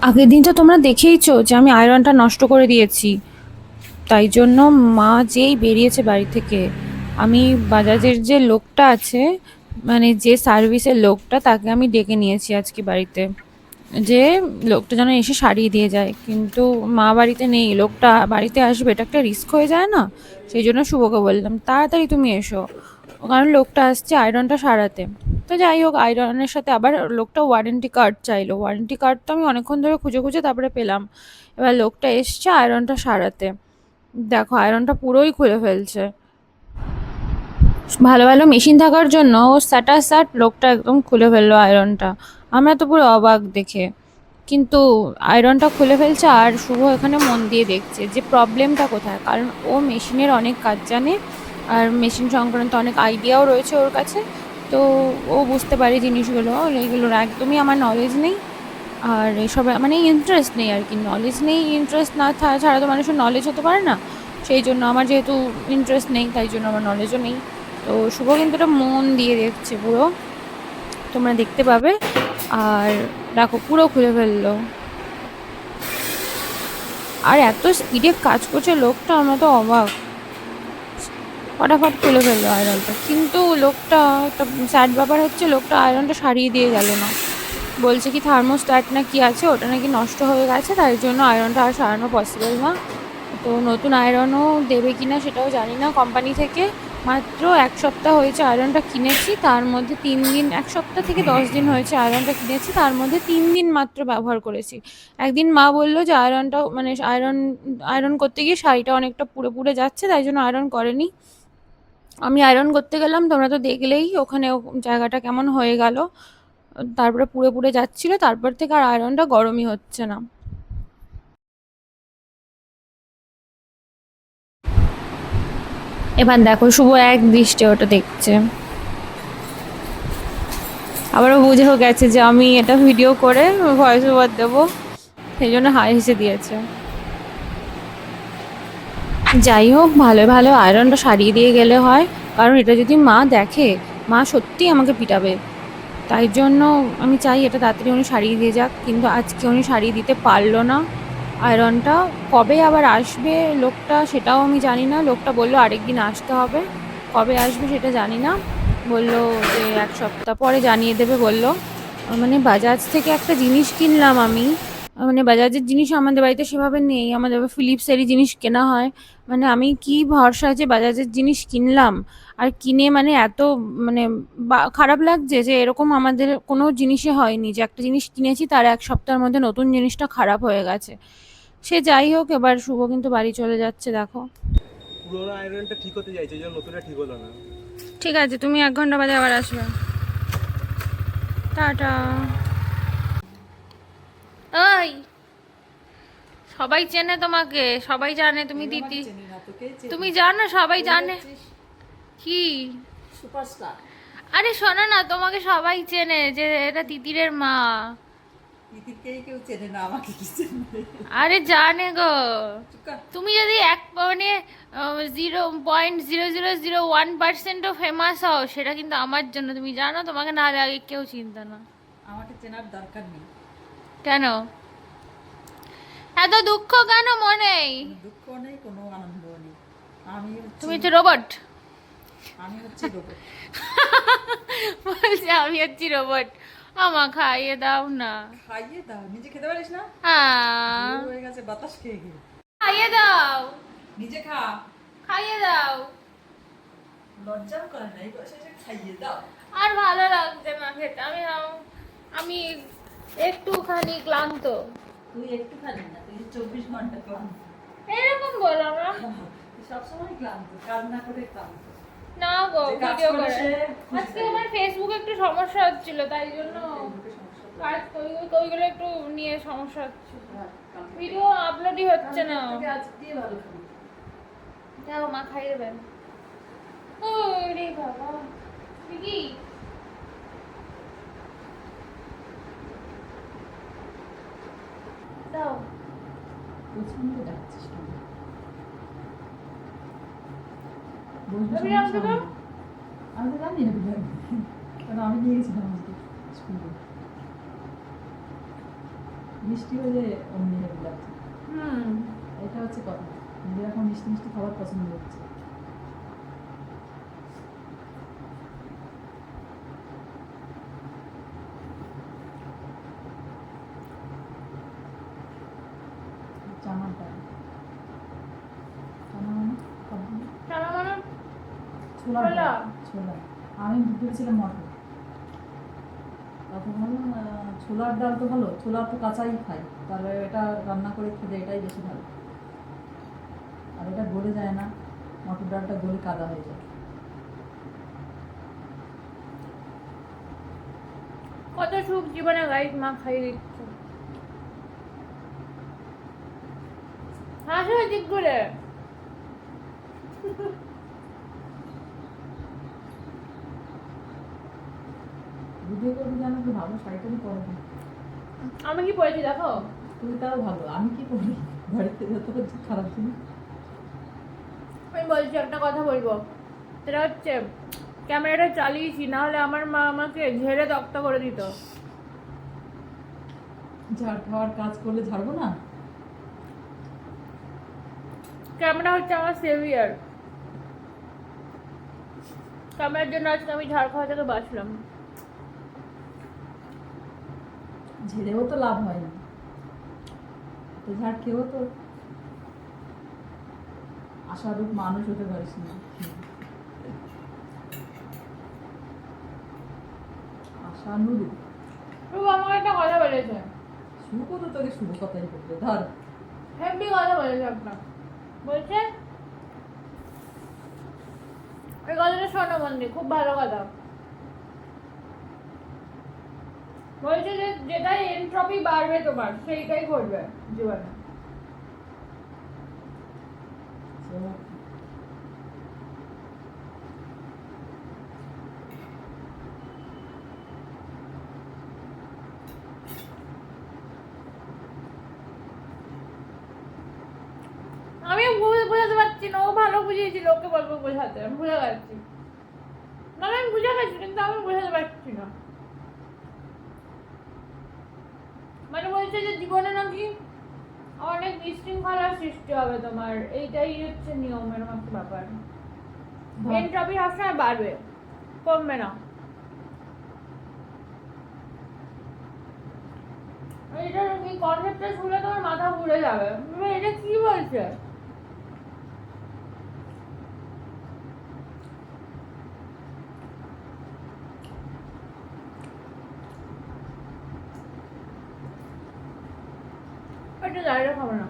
আগের দিনটা তোমরা দেখেইছো যে আমি আয়রনটা নষ্ট করে দিয়েছি। তাই জন্য মা যেই বেরিয়েছে বাড়ি থেকে, আমি বাজাজের যে লোকটা আছে, মানে যে সার্ভিসের লোকটা, তাকে আমি ডেকে নিয়েছি আজকে বাড়িতে, যে লোকটা যেন এসে সারিয়ে দিয়ে যায়। কিন্তু মা বাড়িতে নেই, লোকটা বাড়িতে আসবে, এটা একটা রিস্ক হয়ে যায় না? সেই জন্য শুভকে বললাম তাড়াতাড়ি তুমি এসো, কারণ লোকটা আসছে আয়রনটা সারাতে। তো যাই হোক, আয়রনের সাথে আবার লোকটা ওয়ারেন্টি কার্ড চাইলো। ওয়ারেন্টি কার্ড তো আমি অনেকক্ষণ ধরে খুঁজে খুঁজে তারপরে পেলাম। এবার লোকটা এসছে আয়রনটা সারাতে। দেখো আয়রনটা পুরোই খুলে ফেলছে। ভালো ভালো মেশিন থাকার জন্য ও স্যাটাস্যাট লোকটা একদম খুলে ফেললো আয়রনটা। আমরা তো পুরো অবাক দেখে। কিন্তু আয়রনটা খুলে ফেলছে আর শুভ এখানে মন দিয়ে দেখছে যে প্রবলেমটা কোথায়, কারণ ও মেশিনের অনেক কাজ জানে আর মেশিন সংক্রান্ত অনেক আইডিয়াও রয়েছে ওর কাছে। তো ও বুঝতে পারে জিনিসগুলো, এইগুলোর একদমই আমার নলেজ নেই। আর এসব মানে ইন্টারেস্ট নেই আর কি, নলেজ নেই, ইন্টারেস্ট না ছাড়া তো মানুষের নলেজ হতে পারে না। সেই জন্য আমার যেহেতু ইন্টারেস্ট নেই, তাই জন্য আমার নলেজও নেই। তো শুভ কিন্তু এটা মন দিয়ে দেখছে পুরো, তোমরা দেখতে পাবে। আর দেখো পুরো খুলে ফেললো, আর এত স্পিডে কাজ করছে লোকটা, আমরা তো অবাক। ফটাফট খুলে ফেললো আয়রনটা, কিন্তু লোকটা একটা স্যাড ব্যাপার হচ্ছে, লোকটা আয়রনটা সারিয়ে দিয়ে গেল না। বলছে কি থার্মোস্ট্যাট না কি আছে, ওটা নাকি নষ্ট হয়ে গেছে, তাই জন্য আয়রনটা আর সারানো পসিবল না। তো নতুন আয়রনও দেবে কিনা সেটাও জানি না কোম্পানি থেকে। মাত্র 1 সপ্তাহ হয়েছে আয়রনটা কিনেছি, তার মধ্যে 3 দিন, 1 সপ্তাহ থেকে 10 দিন হয়েছে আয়রনটা কিনেছি, তার মধ্যে 3 দিন মাত্র ব্যবহার করেছি। একদিন মা বললো যে আয়রনটা মানে আয়রন করতে গিয়ে শাড়িটা অনেকটা পুড়ে পুড়ে যাচ্ছে, তাই জন্য আয়রন করেনি। আমি আয়রন করতে গেলাম, তোমরা তো দেখলেই ওখানে জায়গাটা কেমন হয়ে গেল। তারপরে পুড়ে পুড়ে যাচ্ছিল, তারপর থেকে আর আয়রনটা গরমই হচ্ছে না। এবার দেখো শুভ এক দৃষ্টে ওটা দেখছে, আবারও বুঝেও গেছে যে আমি এটা ভিডিও করে ভয়েস ওভার দেবো, সেই জন্য হাই হেসে দিয়েছে। যাই হোক, ভালো ভালো আয়রনটা সারিয়ে দিয়ে গেলে হয়, কারণ এটা যদি মা দেখে, মা সত্যিই আমাকে পিটাবে। তাই জন্য আমি চাই এটা তাড়াতাড়ি উনি সারিয়ে দিয়ে যাক, কিন্তু আজকে উনি সারিয়ে দিতে পারলো না আয়রনটা। কবে আবার আসবে লোকটা সেটাও আমি জানি না, লোকটা বললো আরেকদিন আসতে হবে, কবে আসবে সেটা জানি না। বললো যে 1 সপ্তাহ পরে জানিয়ে দেবে বললো। মানে বাজাজ থেকে একটা জিনিস কিনলাম আমি, মানে বাজাজের জিনিস আমাদের বাড়িতে সেভাবে নেই, আমাদের ফিলিপসেরই জিনিস কেনা হয়। মানে আমি কি ভরসা যে বাজাজের জিনিস কিনলাম, আর কিনে মানে এত মানে খারাপ লাগছে যে এরকম আমাদের কোনো জিনিসে হয়নি, যে একটা জিনিস কিনেছি তার 1 সপ্তাহের মধ্যে নতুন জিনিসটা খারাপ হয়ে গেছে। সে যাই হোক, এবার শুভ কিন্তু বাড়ি চলে যাচ্ছে দেখো। পুরোনো আয়রনটা ঠিক হতে চাইছে, ওই জন্য নতুনটা ঠিক হলো না। ঠিক আছে, তুমি 1 ঘন্টা বাদে আবার আসবে। টাটা। ওই, সবাই চেনে তোমাকে, সবাই জানে তুমি দিদি, তুমি জানো সবাই জানে। কি? সুপারস্টার। আরে শোনো না, তোমাকে সবাই চেনে যে এটা তিতিরের মা। তিতিরকেই কেউ চেনে না, আমাকে কি চেনে? আরে জানে গো। চুপ কর। তুমি যদি এক মানে 0.0001%ও ফেমাস হও, সেটা কিন্তু আমার জন্য, তুমি জানো তোমাকে না আগে কেউ চিনত না। আমাকে চেনার দরকার নেই। কেন এত দুঃখ, কেন মনে? কোনো দুঃখ নেই, কোনো আনন্দও নেই। আমি হচ্ছি তুমি তো রোবট। আমি হচ্ছি রোবট। বলছে আমি হচ্ছি রোবট, আমা খাইয়ে দাও না। খাইয়ে দাও, নিজে খেতে পারিস না? বুড়ো হয়ে গেছে বাতাস খেয়ে খেয়ে। খাইয়ে দাও, নিজে খা। খাইয়ে দাও। লজ্জাও করে না, এই বয়সে এসে খাইয়ে দাও। আর ভালো লাগছে না খেতে, আমি একটুখানি ক্লান্ত। তুই একটু খালি না, তুই 24 ঘন্টা ক্লান্ত। এরকম বলো না। তুই সবসময় ক্লান্ত, কাজ না করে ক্লান্ত। না গো, যে কাজ ভিডিও করে করে। সে আজকে আমার ফেসবুকে একটু সমস্যা হচ্ছিল, তাই জন্য কাজ ওইগুলো একটু নিয়ে সমস্যা হচ্ছিল, ভিডিও আপলোডই হচ্ছে না। আজ দিয়ে ভালো খাবি। যাও মা খাইয়ে দেবেন। ও রে বাবা, কি দাও। প্রচন্ড ডাকছিস কেন? রবি রাম দেবো। আমি তো জানি না, কারণ আমি নিয়ে গেছিলাম আজকে স্কুলে। মিষ্টি হলে অমনি হেভি লাগছে। হুম এটা হচ্ছে কথা, নিজের এখন মিষ্টি মিষ্টি খাবার পছন্দ হচ্ছে। চানাটা চানা মানে সবজি, কেন মানে ছোলার ছোলা? ডাল, ছোলা। আমি ভেবেছিলাম মটর, তারপর ভাবলাম ছোলার ডাল তো ভালো, ছোলা তো কাঁচাই খাই, তাহলে এটা রান্না করে খেলে এটাই বেশি ভালো। আর এটা গলে যায় না, মটর ডালটা গলে কাদা হয়ে যায়। কত সুখ জীবনে গাইড মা খাইয়ে দিচ্ছে। হাসো দিক করে। ভিডিও করবি জানো তো ভালো, শাড়িটারই পরে না। আমি কি পড়েছি দেখো। তুমি তাও ভালো, আমি কি করি বাড়িতে যত কিছু খারাপ জিনিস। আমি বলছি একটা কথা বলবো, সেটা হচ্ছে ক্যামেরাটা চালিয়েছি, না হলে আমার মা আমাকে ঝেড়ে তক্তা করে দিত। ঝাড় খাওয়ার কাজ করলে ঝাড়বো না? ক্যামেরা হচ্ছে আমার সেভিয়ার। ক্যামেরার জন্য আজকে আমি ঝাড় খাওয়া থেকে বাঁচলাম। ঝেড়েও তো লাভ হয় না, তো ঝাড় খেয়েও তো আশারূপ মানুষ হতে পারিস না। আশানুরূপ। ও আমাকে একটা কথা বলেছে, শুভ তো তোকে শুভ কথাই বলবে, ধর। হেভি কথা বলেছে একটা। বলছে এই কথাটা শোনো মন্দির, খুব ভালো কথা। বলছে যে যেটাই এনট্রপি বাড়বে তোমার সেইটাই করবে জীবনে। আমি বোঝাতে পারছি না, ও ভালো বুঝিয়েছিল, ওকে বলবো বোঝাতে, আমি বুঝে গেছি। না আমি বুঝে গেছি কিন্তু আমি বোঝাতে পারছি না। মানে বলছে যে জীবনে নাকি অনেক বিশৃঙ্খলার সৃষ্টি হবে তোমার, এইটাই হচ্ছে নিয়মের মতো ব্যাপার। এনট্রপি সবসময় বাড়বে, কমবে না। এইটার এই কনসেপ্টটা শুনলে তোমার মাথা ঘুরে যাবে, এটা কি বলছে। এটা দাঁড়িয়ে খাবো না।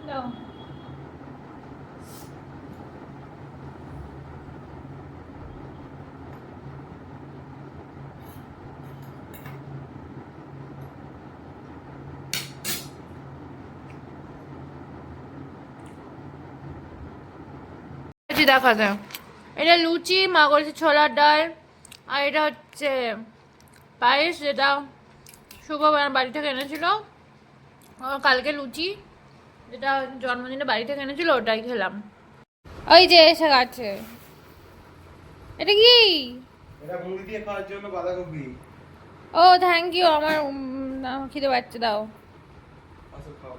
দাও। দেখাতে এটা লুচি, মা করেছে ছোলার ডাল, আর এটা হচ্ছে পায়েস, যেটা শুভ বাড়ি থেকে এনেছিল। কালকে লুচি, যেটা জন্মদিনে বাড়ি থেকে এনেছিল, ওটাই খেলাম। ওই যে এসে গেছে। এটা কি? এটা মুড়ি দিয়ে খাওয়ার জন্য বাঁধাকপি। ও থ্যাংক ইউ, আমার খিদে পাচ্ছে, দাও। আসো খাও।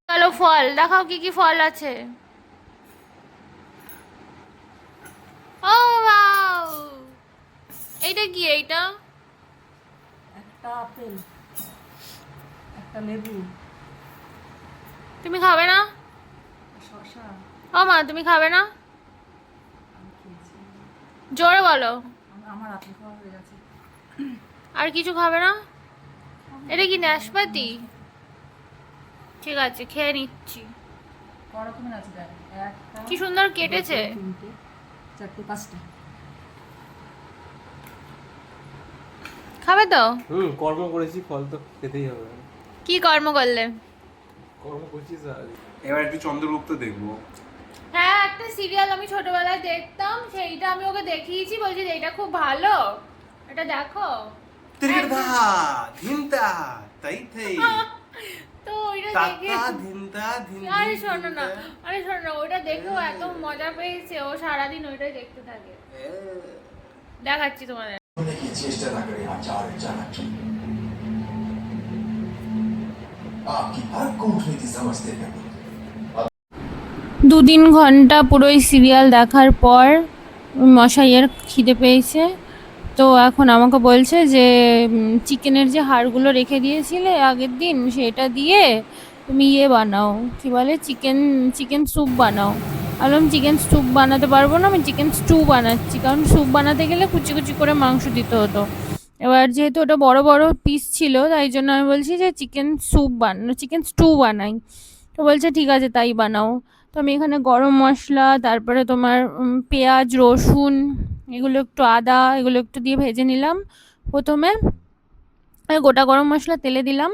চলো ফল দেখাও, কি কি ফল আছে। ও ওয়াও, এইটা কি? এইটা একটা আপেল, একটা লেবু, তুমি খাবে না? শসা। ও মা তুমি খাবে না? জোরে বলো। আমার আপেল খাওয়া হয়ে গেছে। আর কিছু খাবে না? এটা কি নাশপাতি? ঠিক আছে, খেয়ে নিচ্ছি। ক রকমের আছে দেখ, একটা, কি সুন্দর কেটেছে। তিনটে, চারটে, পাঁচটা। খাবে তো? কর্ম করেছি, ফল তো খেতেই হবে। কি কর্ম করলে? কর্ম করছিস আর এবার একটু চন্দ্রগুপ্ত দেখবো। হ্যাঁ, একটা সিরিয়াল আমি ছোটবেলায় দেখতাম, সেইটা আমি ওকে দেখিয়েছি, বলছি যে এটা খুব ভালো, এটা দেখো। ত্রিধা ধিনতা তাই তাই তো ওইটা দেখে তাতা ধিনতা ধিন আরে শোনো না, ওইটা দেখেও এত মজা পেয়েছে, ও সারাদিন ওইটাই দেখতে থাকে। দেখাচ্ছি তোমাদের। की चेष्टा न करें आचार्य चाणक्य आपकी हर कूटनीति समझते हैं 2-3 ঘন্টা পুরো এই সিরিয়াল দেখার পর মশাইয়ের খিদে পেয়েছে, তো এখন আমাকে বলছে যে চিকেনের যে হাড়গুলো রেখে দিয়েছিলে আগের দিন সেটা দিয়ে তুমি ইয়ে বানাও, কি বলে চিকেন স্যুপ বানাও। বললাম চিকেন স্যুপ বানাতে পারবো না, আমি চিকেন স্টু বানাচ্ছি, কারণ স্যুপ বানাতে গেলে কুচি কুচি করে মাংস দিতে হতো। এবার যেহেতু ওটা বড় বড় পিস ছিল তাই জন্য আমি বলছি যে চিকেন স্টু বানাই। তো বলছে ঠিক আছে তাই বানাও। তো আমি এখানে গরম মশলা, তারপরে তোমার পেঁয়াজ, রসুন, এগুলো একটু আদা, এগুলো একটু দিয়ে ভেজে নিলাম প্রথমে। গোটা গরম মশলা তেলে দিলাম,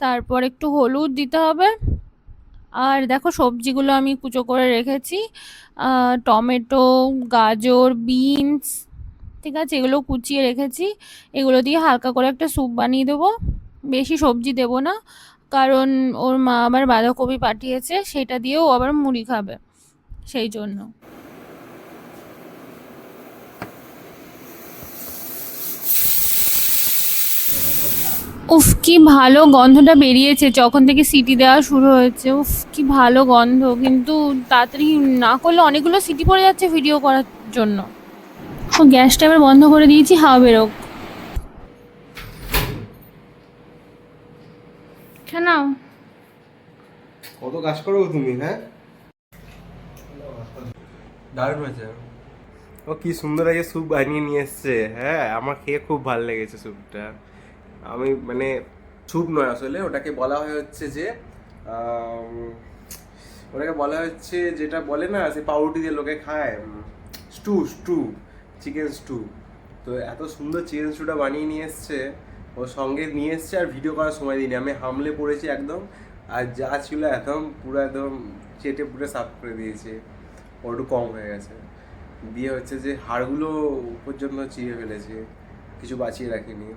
তারপর একটু হলুদ দিতে হবে। আর দেখো সবজিগুলো আমি কুচো করে রেখেছি, টমেটো, গাজর, বিনস, ঠিক আছে, এগুলো কুচিয়ে রেখেছি। এগুলো দিয়ে হালকা করে একটা স্যুপ বানিয়ে দেবো, বেশি সবজি দেবো না, কারণ ওর মা আবার বাঁধাকপি পাঠিয়েছে, সেটা দিয়েও আবার মুড়ি খাবে, সেই জন্য। উফ কি ভালো গন্ধটা বেরিয়েছে যখন থেকে সিটি দেওয়া শুরু হয়েছে। উফ কি ভালো গন্ধ, কিন্তু তাড়াতাড়ি না করলে অনেকগুলো সিটি পড়ে যাচ্ছে ভিডিও করার জন্য। ও গ্যাসটা এবার বন্ধ করে দিয়েছি, হাওয়া বেরোক। কেন কত কাজ করো তুমি? হ্যাঁ, দারুণ হয়েছে। ও কি সুন্দর আজকে স্যুপ বানিয়ে নিয়ে এসছে। হ্যাঁ, আমার খেয়ে খুব ভালো লেগেছে স্যুপটা। আমি মানে স্যুপ নয় আসলে, ওটাকে বলা হয় হচ্ছে যে ওটাকে বলা হচ্ছে যেটা বলে না সে পাউরুটি দিয়ে লোকে খায়, স্টু চিকেন স্টু। তো এত সুন্দর চিকেন স্টুটা বানিয়ে নিয়ে এসছে, ওর সঙ্গে নিয়ে এসছে, আর ভিডিও করার সময় দিইনি, আমি হামলে পড়েছি একদম। আর যা ছিল একদম পুরো একদম চেটে পুরো সাফ করে দিয়েছে, ওর একটু কম হয়ে গেছে। দিয়ে হচ্ছে যে হাড়গুলো পর্যন্ত চিড়ে ফেলেছে, কিছু বাঁচিয়ে রাখিনি।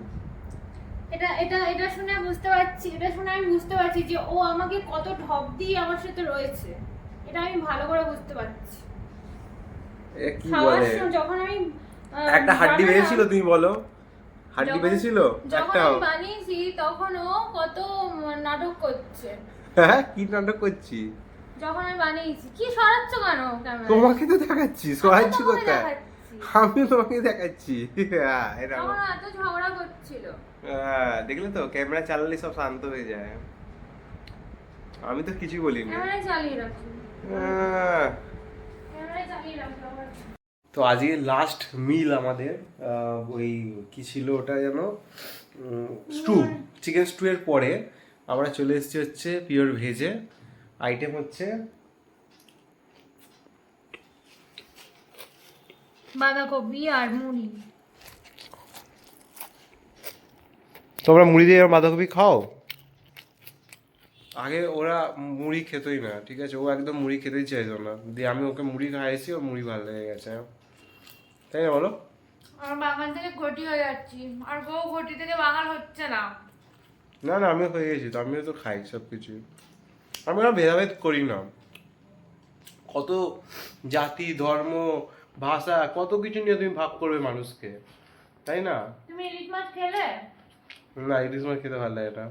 এটা শুনে আমি বুঝতে পারছি যে ও আমাকে কত ঢপ দিয়ে আমার সাথে রয়েছে, এটা আমি ভালো করে বুঝতে পারছি। এ কি বলে, যখন আমি একটা হাড্ডি বেজেছিল, তুমি বলো হাড্ডি বেজেছিল একটা? আমি বানিয়েছি তখন ও কত নাটক করছে। হ্যাঁ, কি নাটক করছি? যখন আমি বানিয়েছি, কি সরাচ্ছ কেন ক্যামেরা? তোমাকে তো দেখাচ্ছি, সরাচ্ছি কোথায়? আমি তোমাকে দেখাচ্ছি। হ্যাঁ, এরকম। তখন এত ঝগড়া করছিল। হ্যাঁ, দেখলে তো, ক্যামেরা চালালে সব শান্ত হয়ে যায়। আমি তো কিছু বলিনি। ক্যামেরা চালিয়ে রাখি, হ্যাঁ। ক্যামেরা চালিয়ে রাখি আবার। তো আজকে লাস্ট মিল আমাদের, ওই কি ছিল ওটা যেন, স্টু, চিকেন স্টু এর পরে আমরা চলে এসেছি হচ্ছে পিওর ভেজে। আইটেম হচ্ছে বাঁধাকপি আর মুড়ি। তোমরা মুড়ি দিয়ে বাঁধাকপি খাও? আগে ওরা মুড়ি খেতই না, ঠিক আছে, ও একদম মুড়ি খেতেই চাইতো না, দিয়ে আমি ওকে মুড়ি খাইয়েছি, ও মুড়ি ভালো লেগে গেছে, তাই না বলো? আর বাগান থেকে ঘটি হয়ে যাচ্ছি, আর বউ ঘটি থেকে বাঙাল হচ্ছে না। না না, আমিও হয়ে গেছি তো, আমিও তো খাই সব কিছু। আমি কোনো ভেদাভেদ করি না। কত জাতি, ধর্ম, ভাষা, কত কিছু নিয়ে তুমি ভাগ করবে মানুষকে, তাই না? তুমি ইলিশ মাছ খেলে? না, ইলিশ মাছ খেতে ভালো লাগে না।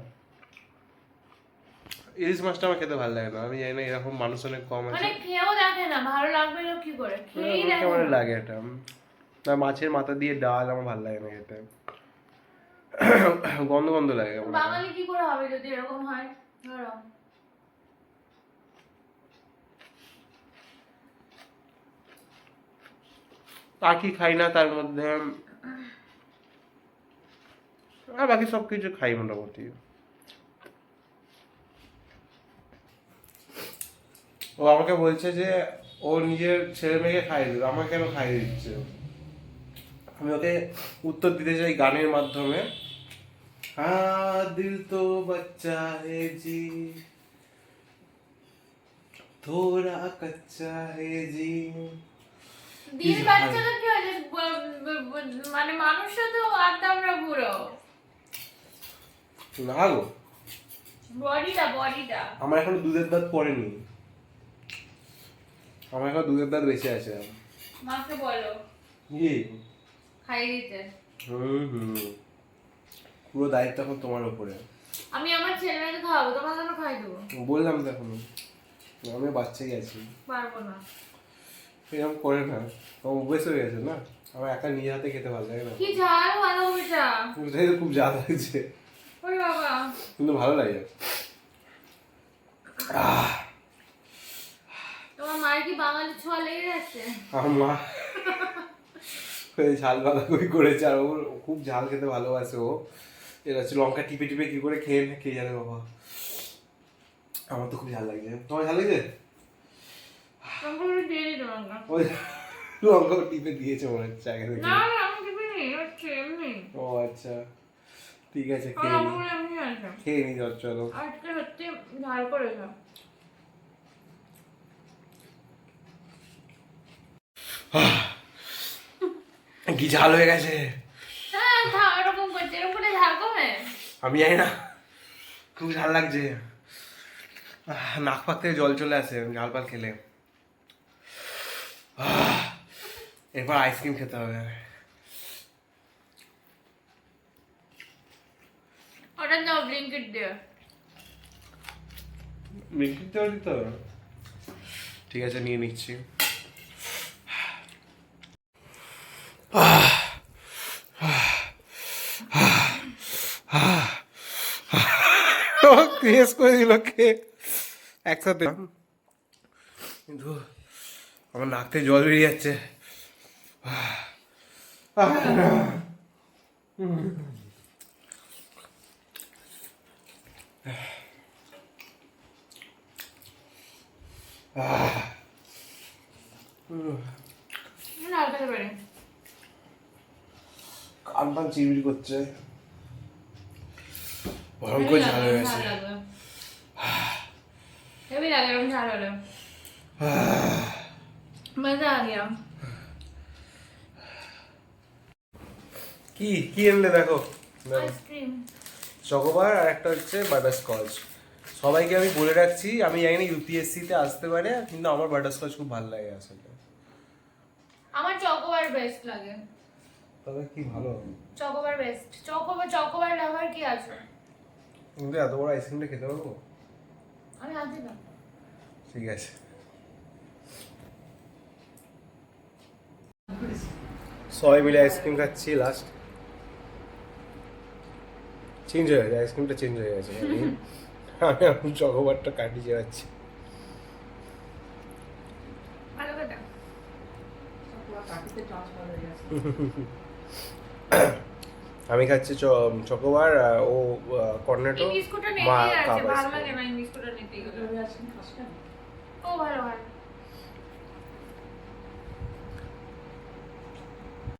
ইলিশ মাছটা আমার খেতে ভালো লাগে না, আমি জানি না, এরকম মানুষ অনেক কম আছে। মানে খেয়েও দেখে না ভালো লাগবে না কি করে, খেয়েই দেখে কেমন না। লাগে এটা? না, মাছের মাথা দিয়ে ডাল আমার ভালো লাগে না খেতে, গন্ধ গন্ধ লাগে আমার। বাঙালি কি করে হবে যদি এরকম হয়? ধরো আর কি খাই না তার মধ্যে, আর বাকি সব কিছু খাই মোটামুটি। ও আমাকে বলছে যে ও নিজের ছেলে মেয়েকে খাইয়ে দেবে, আমাকে কেন খাইয়ে দিচ্ছে? আমি ওকে উত্তর দিতে চাই গানের মাধ্যমে। হ্যাঁ, দিল তো বাচ্চা হে জি, থোড়া কাচ্চা হে জি। দিন বাচ্চাটা কি হয়েছে, মানে মানুষও তো আড্ডা আমরা বুড়ো। না গো, বডিটা আমার এখনো দুধের দাঁত পড়েনি, আমার এখন দুধের দাঁত বেঁচে আছে। মাকে বলো কি? খাইয়ে দিতে। পুরো দায়িত্ব এখন তোমার উপরে। আমি আমার ছেলেকে খাওয়াবো, তোমার জন্য খাই দেবো। বললাম তো এখনো, আমি বাচ্চাই আছি, পারবো না। এরকম করে না, আমার অভ্যেস হয়ে গেছে না, আমার একা নিজে হাতে খেতে ভালো লাগে না। কি ঝাল ভালো ওইটা। ওটাই তো খুব জ্বালা লাগছে, ওরে বাবা। কিন্তু ভালো লাগে। তোমার মায়ের কি বাঙালি ছোঁয়া লেগে গেছে? আমার মা ওই ঝাল বাঁধাকপি করেছে, আর ও খুব ঝাল খেতে ভালোবাসে। ও এটা হচ্ছে লঙ্কা টিপে টিপে কি করে খেয়ে কে জানে বাবা। আমার তো খুব ঝাল লাগছে। তোমার ঝাল লাগছে? লঙ্কা দিয়ে দিই তোমাকে। ওই লঙ্কা টিপে দিয়েছে মনে হচ্ছে আগে থেকে। না না আমি দিবিনি, হচ্ছে এমনি। ও আচ্ছা, ঠিক আছে, আমার খেয়ে নি, লঙ্কাগুলো এমনি আছে। খেয়ে নি, চলো। আজকে সত্যি ঝাল করেছো। কি ঝাল হয়ে গেছে, হ্যাঁ খাও, এরকম করছে, এরকম করে ঝাল কমে। আমি জানি না, খুব ঝাল লাগছে। নাক পাক থেকে জল চলে আসে ঝাল পাল খেলে। এরপর আইসক্রিম খেতে হবে। অর্ডার দাও ব্লিঙ্কিট দিয়ে। মিষ্টি তো দিতে হবে। ঠিক আছে, নিয়ে নিচ্ছি। ক্রেস করে দিল কে একসাথে, কিন্তু আমার নাক থেকে জল বেরিয়ে যাচ্ছে। ঝাল খেতে পারি। কান পান চিবিড়ি করছে, ভয়ঙ্কর ঝাল হয়ে গেছে। হেভি লাগে এরকম ঝাল হলে। মজা আ গিয়া। কি কি এমনি দেখো, আইসক্রিম। চকোবার আর একটা হচ্ছে বাটারস্কচ। সবাইকে আমি বলে রাখছি, আমি জানি না ইউপিএসসিতে আসতে পারে, কিন্তু আমার বাটারস্কচ খুব ভালো লাগে আসলে। আমার চকোবার বেস্ট লাগে। তবে কি ভালো, চকোবার বেস্ট। চকোবার লাভার কি আছে? কিন্তু এত বড় আইসক্রিমটা খেতে পারবো? আমি আনছি না। ঠিক আছে, সবাই মিলে আইসক্রিম খাচ্ছি। লাস্ট চেঞ্জ হয়ে গেছে, আইসক্রিমটা চেঞ্জ হয়ে গেছে। আমি এখন চকোবারটা কাটিয়ে যাচ্ছি। ভালো কথা। কাটিতে ট্রান্সফার হয়ে গেছে। আমি খাচ্ছি চকোবার, ও কর্নেটো, এই বিস্কুটটা মা নেই আছে, কাপ ভালো আইসক্রিম। লাগে না এই বিস্কুটটা নিতে গেলে। এভাবে আইসক্রিম খাস কেন? ও ভালো হয়।